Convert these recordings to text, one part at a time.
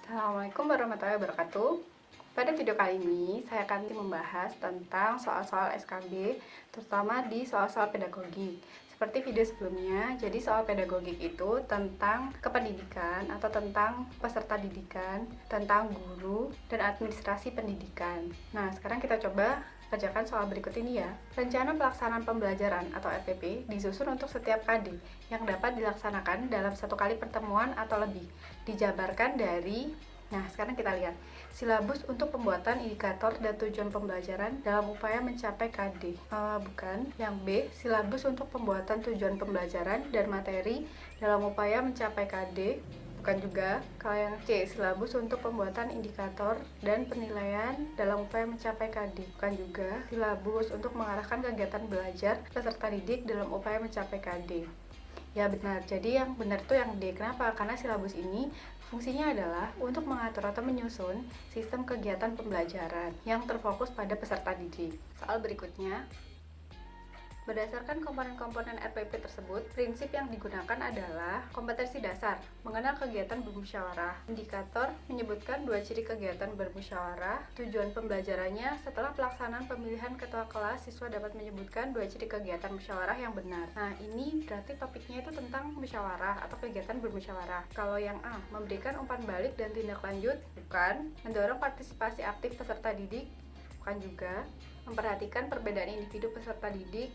Assalamualaikum warahmatullahi wabarakatuh. Pada video kali ini, saya akan membahas tentang soal-soal SKB, terutama di soal-soal pedagogik. Seperti video sebelumnya, jadi soal pedagogik itu tentang kependidikan atau tentang peserta didikan, tentang guru, dan administrasi pendidikan. Nah, sekarang kita coba kerjakan soal berikut ini ya. Rencana pelaksanaan pembelajaran atau RPP disusun untuk setiap KD yang dapat dilaksanakan dalam satu kali pertemuan atau lebih. Dijabarkan dari sekarang kita lihat silabus untuk pembuatan indikator dan tujuan pembelajaran dalam upaya mencapai KD. Bukan. Yang B, silabus untuk pembuatan tujuan pembelajaran dan materi dalam upaya mencapai KD. Bukan juga. Kalau yang C, silabus untuk pembuatan indikator dan penilaian dalam upaya mencapai KD. Bukan juga. Silabus untuk mengarahkan kegiatan belajar peserta didik dalam upaya mencapai KD. Ya benar, jadi yang benar itu yang D. Kenapa? Karena silabus ini fungsinya adalah untuk mengatur atau menyusun sistem kegiatan pembelajaran yang terfokus pada peserta didik. Soal berikutnya, berdasarkan komponen-komponen RPP tersebut, prinsip yang digunakan adalah kompetensi dasar, mengenal kegiatan bermusyawarah. Indikator menyebutkan 2 ciri kegiatan bermusyawarah. Tujuan pembelajarannya, setelah pelaksanaan pemilihan ketua kelas, siswa dapat menyebutkan 2 ciri kegiatan musyawarah yang benar. Nah, ini berarti topiknya itu tentang musyawarah atau kegiatan bermusyawarah. Kalau yang A, memberikan umpan balik dan tindak lanjut, bukan. Mendorong partisipasi aktif peserta didik, bukan juga. Memperhatikan perbedaan individu peserta didik,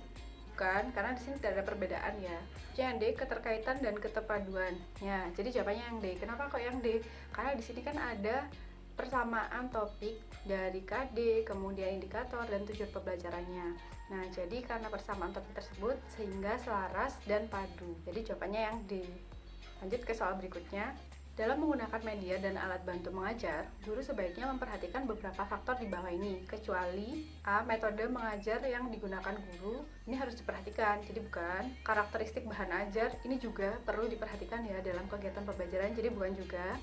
bukan, karena di sini tidak ada perbedaan ya. Yang D, keterkaitan dan keterpaduan. Ya, jadi jawabannya yang D. Kenapa kok yang D? Karena di sini kan ada persamaan topik dari KD, kemudian indikator dan tujuan pembelajarannya. Nah, jadi karena persamaan topik tersebut sehingga selaras dan padu. Jadi jawabannya yang D. Lanjut ke soal berikutnya. Dalam menggunakan media dan alat bantu mengajar, guru sebaiknya memperhatikan beberapa faktor di bawah ini, kecuali A. Metode mengajar yang digunakan guru, ini harus diperhatikan, jadi bukan. Karakteristik bahan ajar, ini juga perlu diperhatikan ya dalam kegiatan pembelajaran, jadi bukan juga.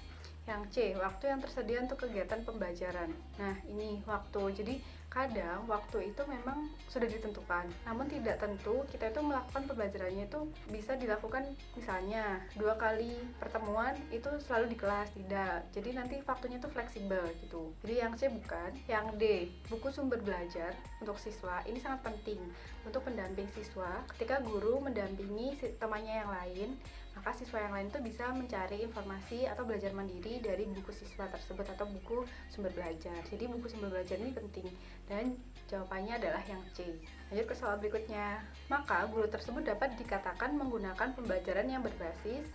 Yang C, waktu yang tersedia untuk kegiatan pembelajaran. Nah, ini waktu. Jadi, kadang waktu itu memang sudah ditentukan. Namun tidak tentu kita itu melakukan pembelajarannya itu bisa dilakukan misalnya 2 kali pertemuan itu selalu di kelas, tidak. Jadi nanti waktunya itu fleksibel gitu. Jadi yang C bukan. Yang D, buku sumber belajar untuk siswa. Ini sangat penting untuk pendamping siswa. Ketika guru mendampingi temannya yang lain, maka siswa yang lain itu bisa mencari informasi atau belajar mandiri dari buku siswa tersebut atau buku sumber belajar. Jadi buku sumber belajar ini penting dan jawabannya adalah yang C. Lanjut ke soal berikutnya. Maka guru tersebut dapat dikatakan menggunakan pembelajaran yang berbasis.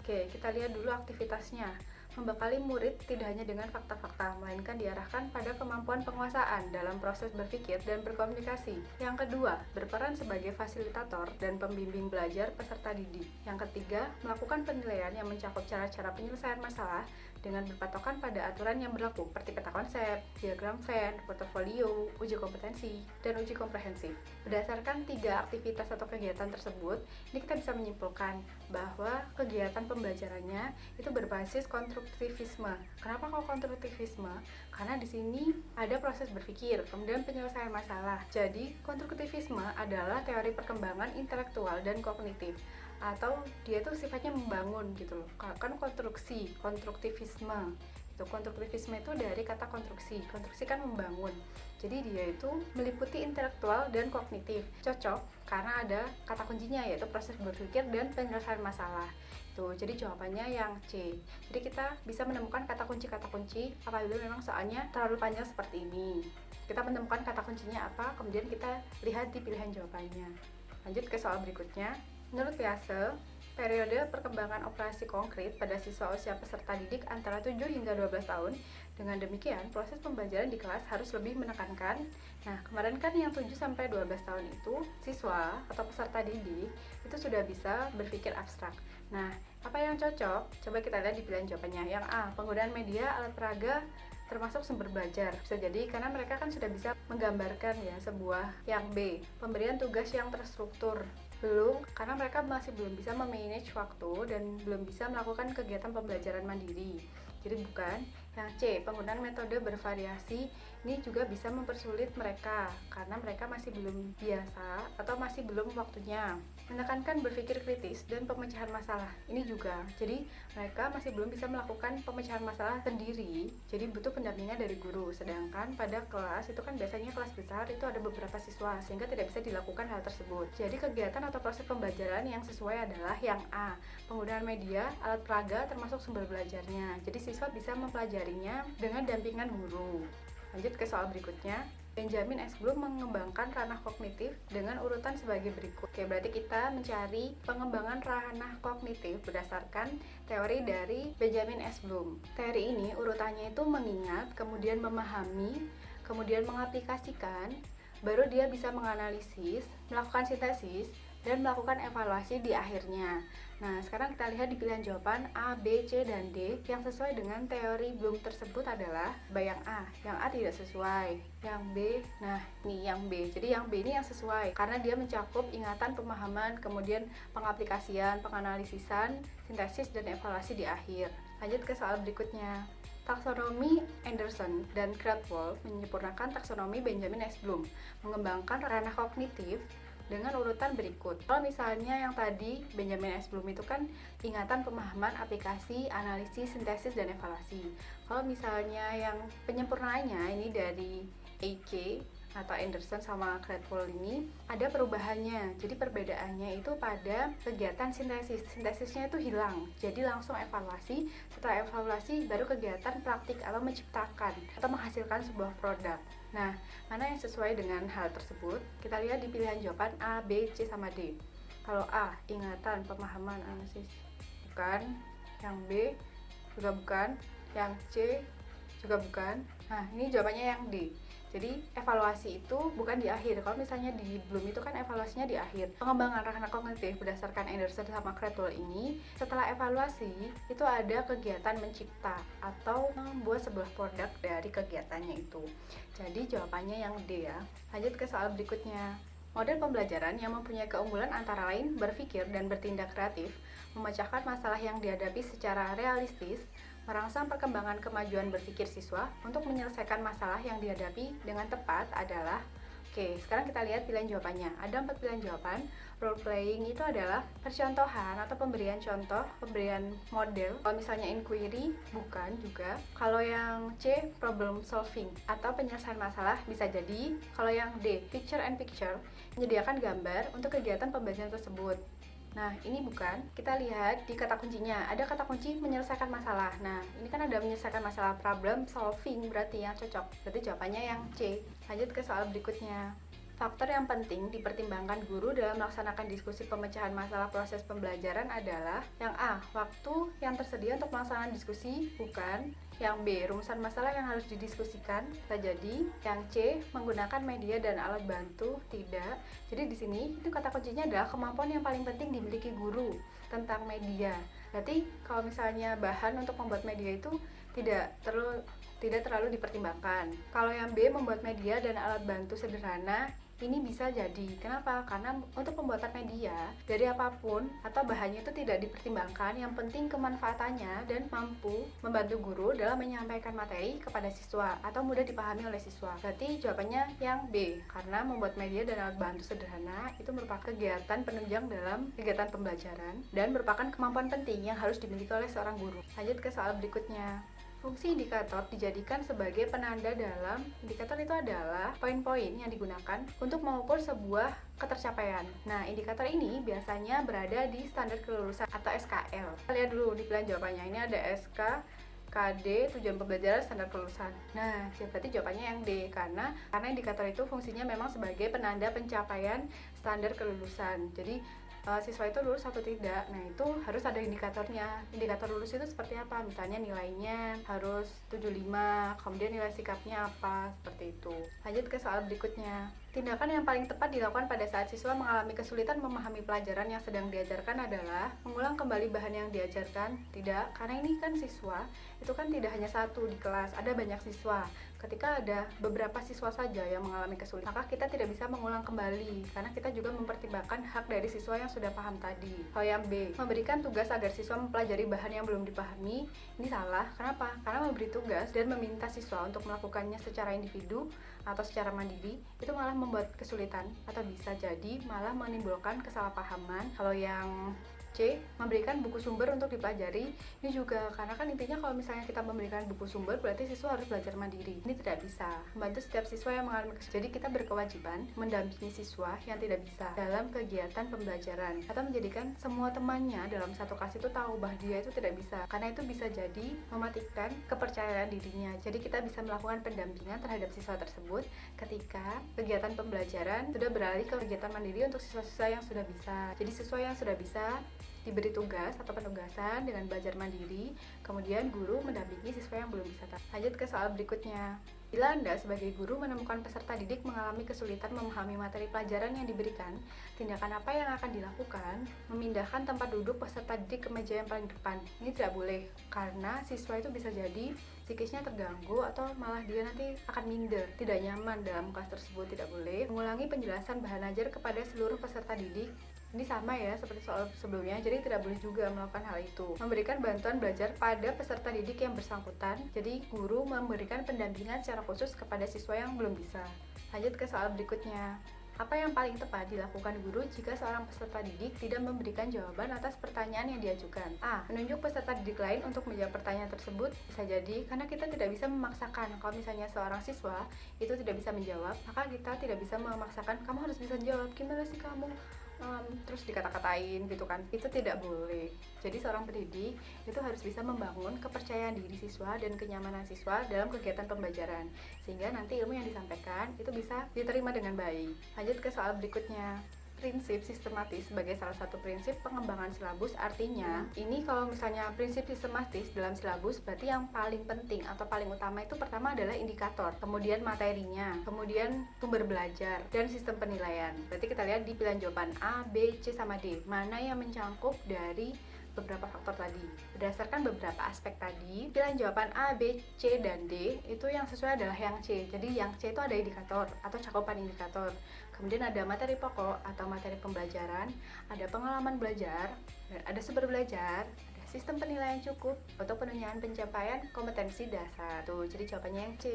Oke, kita lihat dulu aktivitasnya. Membekali murid tidak hanya dengan fakta-fakta, melainkan diarahkan pada kemampuan penguasaan dalam proses berpikir dan berkomunikasi. Yang kedua, berperan sebagai fasilitator dan pembimbing belajar peserta didik. Yang ketiga, melakukan penilaian yang mencakup cara-cara penyelesaian masalah dengan berpatokan pada aturan yang berlaku, seperti peta konsep, diagram Venn, portofolio, uji kompetensi, dan uji komprehensif. Berdasarkan 3 aktivitas atau kegiatan tersebut, ini kita bisa menyimpulkan bahwa kegiatan pembelajarannya itu berbasis konstruktivisme. Kenapa kok konstruktivisme? Karena di sini ada proses berpikir, kemudian penyelesaian masalah. Jadi, konstruktivisme adalah teori perkembangan intelektual dan kognitif, atau dia tuh sifatnya membangun gitu loh. Kan konstruktivisme. Konstruktivisme itu dari kata konstruksi. Konstruksi kan membangun. Jadi dia itu meliputi intelektual dan kognitif. Cocok karena ada kata kuncinya yaitu proses berpikir dan penyelesaian masalah. Jadi jawabannya yang C. Jadi kita bisa menemukan kata kunci apabila memang soalnya terlalu panjang seperti ini. Kita menemukan kata kuncinya apa, kemudian kita lihat di pilihan jawabannya. Lanjut ke soal berikutnya. Menurut Piaget, periode perkembangan operasi konkret pada siswa usia peserta didik antara 7 hingga 12 tahun. Dengan demikian, proses pembelajaran di kelas harus lebih menekankan. Nah, kemarin kan yang 7 sampai 12 tahun itu siswa atau peserta didik itu sudah bisa berpikir abstrak. Nah, apa yang cocok? Coba kita lihat di pilihan jawabannya. Yang A, penggunaan media alat peraga termasuk sumber belajar. Bisa jadi karena mereka kan sudah bisa menggambarkan ya sebuah. Yang B, pemberian tugas yang terstruktur. Belum, karena mereka masih belum bisa memanage waktu dan belum bisa melakukan kegiatan pembelajaran mandiri. Jadi bukan. Yang C, penggunaan metode bervariasi ini juga bisa mempersulit mereka karena mereka masih belum biasa atau masih belum waktunya. Menekankan berpikir kritis dan pemecahan masalah ini juga. Jadi mereka masih belum bisa melakukan pemecahan masalah sendiri, jadi butuh pendampingan dari guru. Sedangkan pada kelas itu kan biasanya kelas besar itu ada beberapa siswa sehingga tidak bisa dilakukan hal tersebut. Jadi kegiatan atau proses pembelajaran yang sesuai adalah yang A, penggunaan media, alat peraga termasuk sumber belajarnya. Jadi siswa bisa mempelajarinya dengan dampingan guru. Lanjut ke soal berikutnya. Benjamin S. Bloom mengembangkan ranah kognitif dengan urutan sebagai berikut. Oke, berarti kita mencari pengembangan ranah kognitif berdasarkan teori dari Benjamin S. Bloom. Teori ini urutannya itu mengingat, kemudian memahami, kemudian mengaplikasikan, baru dia bisa menganalisis, melakukan sintesis, dan melakukan evaluasi di akhirnya. Nah, sekarang kita lihat di pilihan jawaban A, B, C, dan D. Yang sesuai dengan teori Bloom tersebut adalah bayang A. Yang A tidak sesuai. Yang B, nah ini yang B. Jadi yang B ini yang sesuai karena dia mencakup ingatan, pemahaman, kemudian pengaplikasian, penganalisisan, sintesis, dan evaluasi di akhir. Lanjut ke soal berikutnya. Taksonomi Anderson dan Cradwell menyempurnakan taksonomi Benjamin S. Bloom, mengembangkan ranah kognitif dengan urutan berikut. Kalau misalnya yang tadi Benjamin S. Bloom itu kan ingatan, pemahaman, aplikasi, analisis, sintesis, dan evaluasi. Kalau misalnya yang penyempurnaannya ini dari AK atau Anderson sama Cradwell ini ada perubahannya. Jadi perbedaannya itu pada kegiatan sintesis. Sintesisnya itu hilang. Jadi langsung evaluasi. Setelah evaluasi baru kegiatan praktik atau menciptakan atau menghasilkan sebuah produk. Nah, mana yang sesuai dengan hal tersebut? Kita lihat di pilihan jawaban A, B, C, sama D. Kalau A, ingatan, pemahaman, analisis, bukan. Yang B juga bukan. Yang C juga bukan. Nah, ini jawabannya yang D. Jadi evaluasi itu bukan di akhir. Kalau misalnya di Bloom itu kan evaluasinya di akhir. Pengembangan ranah kognitif berdasarkan Anderson sama Cradwell ini, setelah evaluasi itu ada kegiatan mencipta atau membuat sebuah produk dari kegiatannya itu. Jadi jawabannya yang D ya. Lanjut ke soal berikutnya. Model pembelajaran yang mempunyai keunggulan antara lain berpikir dan bertindak kreatif, memecahkan masalah yang dihadapi secara realistis, merangsang perkembangan kemajuan berpikir siswa untuk menyelesaikan masalah yang dihadapi dengan tepat adalah. Oke, sekarang kita lihat pilihan jawabannya. Ada 4 pilihan jawaban. Role playing itu adalah percontohan atau pemberian contoh, pemberian model. Kalau misalnya inquiry, bukan juga. Kalau yang C, problem solving atau penyelesaian masalah bisa jadi. Kalau yang D, picture and picture, menyediakan gambar untuk kegiatan pembelajaran tersebut. Nah, ini bukan. Kita lihat di kata kuncinya. Ada kata kunci menyelesaikan masalah. Nah, ini kan ada menyelesaikan masalah, problem solving, berarti yang cocok. Berarti jawabannya yang C. Lanjut ke soal berikutnya. Faktor yang penting dipertimbangkan guru dalam melaksanakan diskusi pemecahan masalah proses pembelajaran adalah yang A, waktu yang tersedia untuk melaksanakan diskusi, bukan. Yang B, rumusan masalah yang harus didiskusikan, bisa jadi. Yang C, menggunakan media dan alat bantu, tidak. Jadi di sini itu kata kuncinya adalah kemampuan yang paling penting dimiliki guru tentang media. Berarti kalau misalnya bahan untuk membuat media itu tidak terlalu dipertimbangkan. Kalau yang B, membuat media dan alat bantu sederhana, ini bisa jadi. Kenapa? Karena untuk pembuatan media dari apapun atau bahannya itu tidak dipertimbangkan. Yang penting kemanfaatannya dan mampu membantu guru dalam menyampaikan materi kepada siswa atau mudah dipahami oleh siswa. Berarti jawabannya yang B, karena membuat media dan alat bantu sederhana itu merupakan kegiatan penunjang dalam kegiatan pembelajaran dan merupakan kemampuan penting yang harus dimiliki oleh seorang guru. Lanjut ke soal berikutnya. Fungsi indikator dijadikan sebagai penanda dalam. Indikator itu adalah poin-poin yang digunakan untuk mengukur sebuah ketercapaian. Nah, indikator ini biasanya berada di standar kelulusan atau SKL. Kita lihat dulu di pilihan jawabannya. Ini ada SK, KD, tujuan pembelajaran, standar kelulusan. Nah, berarti jawabannya yang D, karena indikator itu fungsinya memang sebagai penanda pencapaian standar kelulusan. Jadi siswa itu lulus atau tidak. Nah, itu harus ada indikatornya. Indikator lulus itu seperti apa? Misalnya nilainya harus 75, kemudian nilai sikapnya apa, seperti itu. Lanjut ke soal berikutnya. Tindakan yang paling tepat dilakukan pada saat siswa mengalami kesulitan memahami pelajaran yang sedang diajarkan adalah mengulang kembali bahan yang diajarkan. Tidak, karena ini kan siswa, itu kan tidak hanya satu di kelas, ada banyak siswa. ketika ada beberapa siswa saja yang mengalami kesulitan, maka kita tidak bisa mengulang kembali karena kita juga mempertimbangkan hak dari siswa yang sudah paham tadi. Hal yang B, memberikan tugas agar siswa mempelajari bahan yang belum dipahami. Ini salah. Kenapa? Karena memberi tugas dan meminta siswa untuk melakukannya secara individu atau secara mandiri itu malah membuat kesulitan atau bisa jadi malah menimbulkan kesalahpahaman. Kalau yang C, memberikan buku sumber untuk dipelajari. Ini juga karena kan intinya kalau misalnya kita memberikan buku sumber berarti siswa harus belajar mandiri. Ini tidak bisa. Membantu setiap siswa yang mengalami kesulitan. Jadi kita berkewajiban mendampingi siswa yang tidak bisa dalam kegiatan pembelajaran atau menjadikan semua temannya dalam satu kelas itu tahu bahwa dia itu tidak bisa. Karena itu bisa jadi mematikan kepercayaan dirinya. Jadi kita bisa melakukan pendampingan terhadap siswa tersebut ketika kegiatan pembelajaran sudah beralih ke kegiatan mandiri untuk siswa-siswa yang sudah bisa. Jadi siswa yang sudah bisa diberi tugas atau penugasan dengan belajar mandiri, kemudian guru mendampingi siswa yang belum bisa. Lanjut ke soal berikutnya. Bila Anda sebagai guru menemukan peserta didik mengalami kesulitan memahami materi pelajaran yang diberikan, tindakan apa yang akan dilakukan? Memindahkan tempat duduk peserta didik ke meja yang paling depan. Ini tidak boleh, karena siswa itu bisa jadi psikisnya terganggu atau malah dia nanti akan minder, tidak nyaman dalam kelas tersebut. Tidak boleh. Mengulangi penjelasan bahan ajar kepada seluruh peserta didik. Ini sama ya seperti soal sebelumnya, jadi tidak boleh juga melakukan hal itu. Memberikan bantuan belajar pada peserta didik yang bersangkutan, jadi guru memberikan pendampingan secara khusus kepada siswa yang belum bisa. Lanjut ke soal berikutnya. Apa yang paling tepat dilakukan guru jika seorang peserta didik tidak memberikan jawaban atas pertanyaan yang diajukan? A. Menunjuk peserta didik lain untuk menjawab pertanyaan tersebut. Bisa jadi karena kita tidak bisa memaksakan. Kalau misalnya seorang siswa itu tidak bisa menjawab, maka kita tidak bisa memaksakan, kamu harus bisa menjawab, gimana sih kamu? Terus dikata-katain gitu kan, itu tidak boleh. Jadi seorang pendidik itu harus bisa membangun kepercayaan diri siswa dan kenyamanan siswa dalam kegiatan pembelajaran sehingga nanti ilmu yang disampaikan itu bisa diterima dengan baik. Lanjut ke soal berikutnya. Prinsip sistematis sebagai salah satu prinsip pengembangan silabus, artinya ini kalau misalnya prinsip sistematis dalam silabus berarti yang paling penting atau paling utama itu pertama adalah indikator, kemudian materinya, kemudian sumber belajar, dan sistem penilaian. Berarti kita lihat di pilihan jawaban A, B, C, sama D, mana yang mencangkup dari beberapa faktor tadi. Berdasarkan beberapa aspek tadi, pilihan jawaban A, B, C, dan D itu yang sesuai adalah yang C. Jadi yang C itu ada indikator atau cakupan indikator. Kemudian ada materi pokok atau materi pembelajaran, ada pengalaman belajar, ada sumber belajar, ada sistem penilaian cukup untuk penilaian pencapaian kompetensi dasar. Tuh, jadi jawabannya yang C.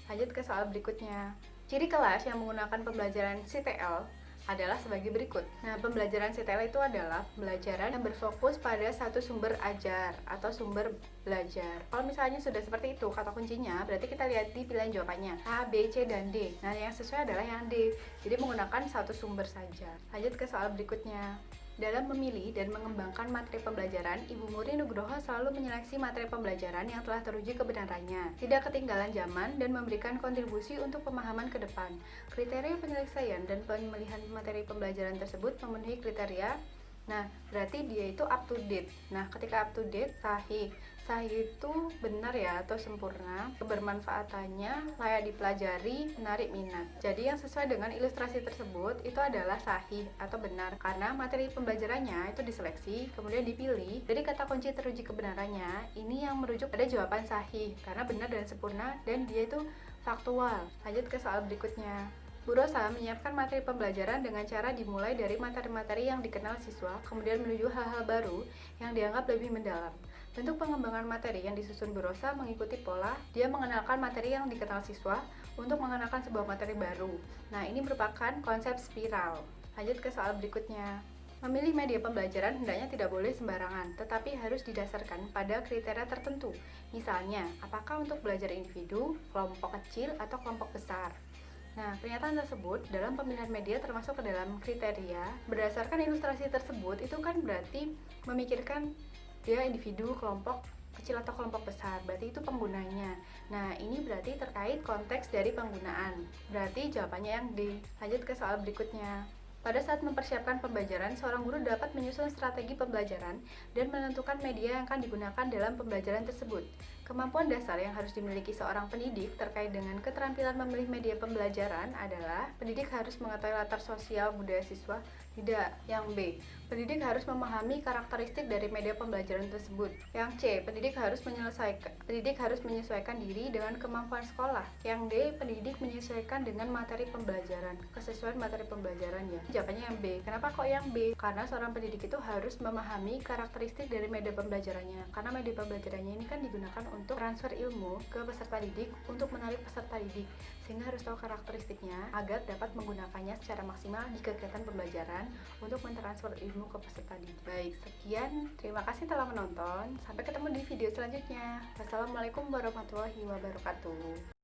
Lanjut ke soal berikutnya. Ciri kelas yang menggunakan pembelajaran CTL adalah sebagai berikut. Nah, pembelajaran CTL itu adalah pembelajaran yang berfokus pada satu sumber ajar atau sumber belajar. Kalau misalnya sudah seperti itu kata kuncinya, berarti kita lihat di pilihan jawabannya A, B, C, dan D. Nah, yang sesuai adalah yang D. Jadi menggunakan satu sumber saja. Lanjut ke soal berikutnya. Dalam memilih dan mengembangkan materi pembelajaran, Ibu Muri Nugroho selalu menyeleksi materi pembelajaran yang telah teruji kebenarannya, tidak ketinggalan zaman, dan memberikan kontribusi untuk pemahaman ke depan. Kriteria penyelesaian dan pemilihan materi pembelajaran tersebut memenuhi kriteria. Nah, berarti dia itu up to date. Nah, ketika up to date, sahih. Sahih itu benar ya atau sempurna, kebermanfaatannya layak dipelajari, menarik minat. Jadi yang sesuai dengan ilustrasi tersebut itu adalah sahih atau benar karena materi pembelajarannya itu diseleksi, kemudian dipilih. Jadi kata kunci teruji kebenarannya ini yang merujuk pada jawaban sahih karena benar dan sempurna dan dia itu faktual. Lanjut ke soal berikutnya. Bu Rosa menyiapkan materi pembelajaran dengan cara dimulai dari materi-materi yang dikenal siswa, kemudian menuju hal-hal baru yang dianggap lebih mendalam. Bentuk pengembangan materi yang disusun Bu Rosa mengikuti pola, dia mengenalkan materi yang dikenal siswa untuk mengenalkan sebuah materi baru. Nah, ini merupakan konsep spiral. Lanjut ke soal berikutnya. Memilih media pembelajaran hendaknya tidak boleh sembarangan, tetapi harus didasarkan pada kriteria tertentu. Misalnya, apakah untuk belajar individu, kelompok kecil, atau kelompok besar. Nah, pernyataan tersebut dalam pemilihan media termasuk ke dalam kriteria. Berdasarkan ilustrasi tersebut, itu kan berarti memikirkan dia individu, kelompok kecil atau kelompok besar, berarti itu penggunanya. Nah, ini berarti terkait konteks dari penggunaan. Berarti jawabannya yang D. Lanjut ke soal berikutnya. Pada saat mempersiapkan pembelajaran, seorang guru dapat menyusun strategi pembelajaran dan menentukan media yang akan digunakan dalam pembelajaran tersebut. Kemampuan dasar yang harus dimiliki seorang pendidik terkait dengan keterampilan memilih media pembelajaran adalah pendidik harus mengetahui latar sosial budaya siswa Tidak. Yang B, pendidik harus memahami karakteristik dari media pembelajaran tersebut. Yang C, pendidik harus menyesuaikan diri dengan kemampuan sekolah. Yang D, pendidik menyesuaikan dengan materi pembelajaran, kesesuaian materi pembelajaran ya. Jawabannya yang B. Kenapa kok yang B? Karena seorang pendidik itu harus memahami karakteristik dari media pembelajarannya. Karena media pembelajarannya ini kan digunakan untuk transfer ilmu ke peserta didik untuk menarik peserta didik, sehingga harus tahu karakteristiknya agar dapat menggunakannya secara maksimal di kegiatan pembelajaran untuk mentransfer ilmu ke peserta didik. Baik, sekian. Terima kasih telah menonton. Sampai ketemu di video selanjutnya. Wassalamualaikum warahmatullahi wabarakatuh.